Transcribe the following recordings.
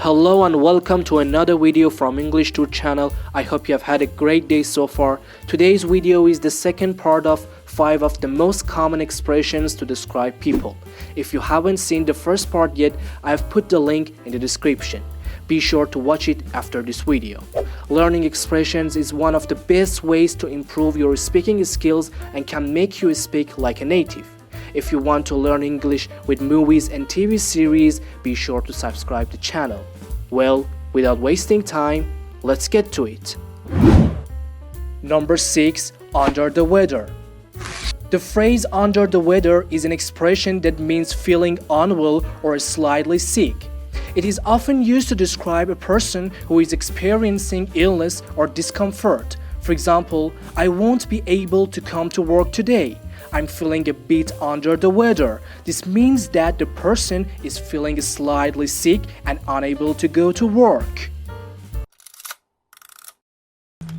Hello and welcome to another video from English Tour channel. I hope you have had a great day so far. Today's video is the second part of 5 of the most common expressions to describe people. If you haven't seen the first part yet, I have put the link in the description. Be sure to watch it after this video. Learning expressions is one of the best ways to improve your speaking skills and can make you speak like a native. If you want to learn English with movies and TV series, be sure to subscribe to the channel. Well, without wasting time, let's get to it. Number 6. Under the weather. The phrase under the weather is an expression that means feeling unwell or slightly sick. It is often used to describe a person who is experiencing illness or discomfort. For example, I won't be able to come to work today. I'm feeling a bit under the weather. This means that the person is feeling slightly sick and unable to go to work.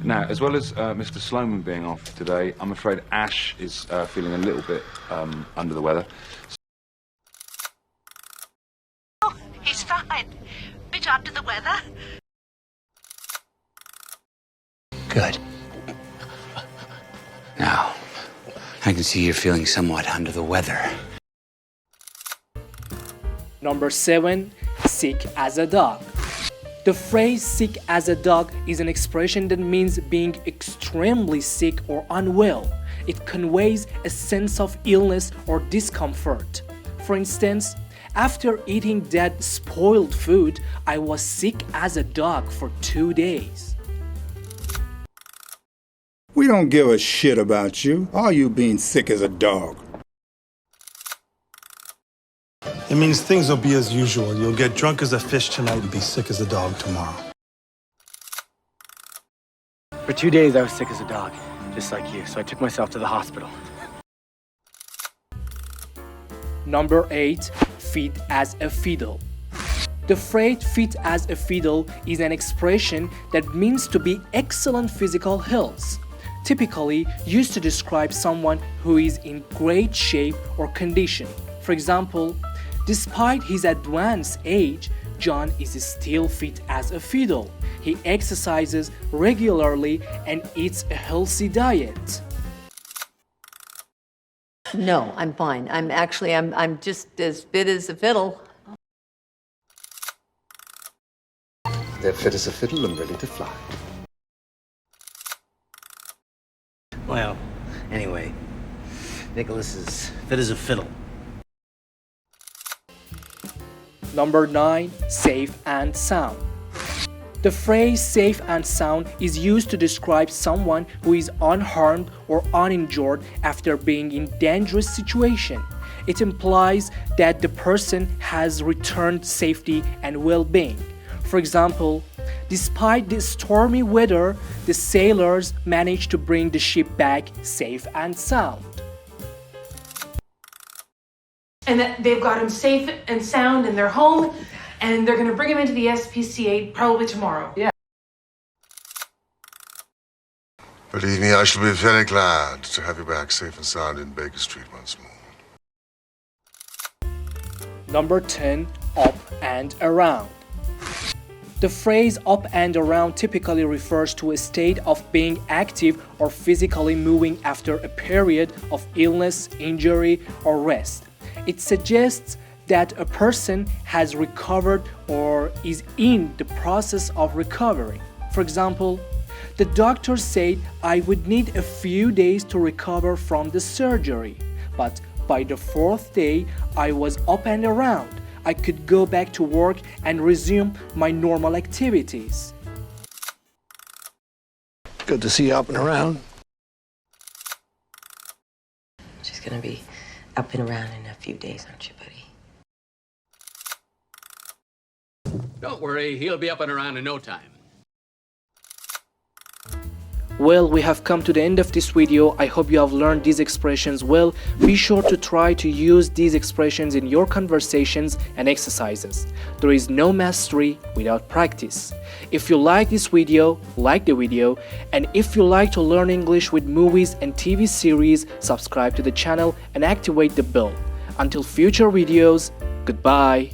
Now, as well as Mr. Sloman being off today, I'm afraid Ash is feeling a little bit under the weather. Oh, he's fine. Bit under the weather. Good. Now, I can see you're feeling somewhat under the weather. Number 7. Sick as a dog. The phrase sick as a dog is an expression that means being extremely sick or unwell. It conveys a sense of illness or discomfort. For instance, after eating that spoiled food, I was sick as a dog for 2 days. We don't give a shit about you. All you being sick as a dog. It means things will be as usual. You'll get drunk as a fish tonight and be sick as a dog tomorrow. For 2 days, I was sick as a dog, just like you, so I took myself to the hospital. Number 8. Fit as a fiddle. The phrase fit as a fiddle is an expression that means to be excellent physical health, typically used to describe someone who is in great shape or condition. For example, despite his advanced age, John is still fit as a fiddle. He exercises regularly and eats a healthy diet. No, I'm fine. I'm just as fit as a fiddle. They're fit as a fiddle and ready to fly. Well, anyway, Nicholas is fit as a fiddle. Number 9. Safe and sound. The phrase safe and sound is used to describe someone who is unharmed or uninjured after being in dangerous situation. It implies that the person has returned safety and well-being. For example, despite the stormy weather, the sailors managed to bring the ship back safe and sound. And that they've got him safe and sound in their home, and they're going to bring him into the SPCA probably tomorrow. Yeah. Believe me, I shall be very glad to have you back safe and sound in Baker Street once more. Number 10. Up and around. The phrase up and around typically refers to a state of being active or physically moving after a period of illness, injury, or rest. It suggests that a person has recovered or is in the process of recovering. For example, the doctor said I would need a few days to recover from the surgery, but by the 4th day I was up and around. I could go back to work and resume my normal activities. Good to see you up and around. She's gonna be up and around in a few days, aren't you, buddy? Don't worry, he'll be up and around in no time. Well, we have come to the end of this video. I hope you have learned these expressions well. Be sure to try to use these expressions in your conversations and exercises. There is no mastery without practice. If you like this video, like the video, and if you like to learn English with movies and TV series, subscribe to the channel and activate the bell. Until future videos, goodbye.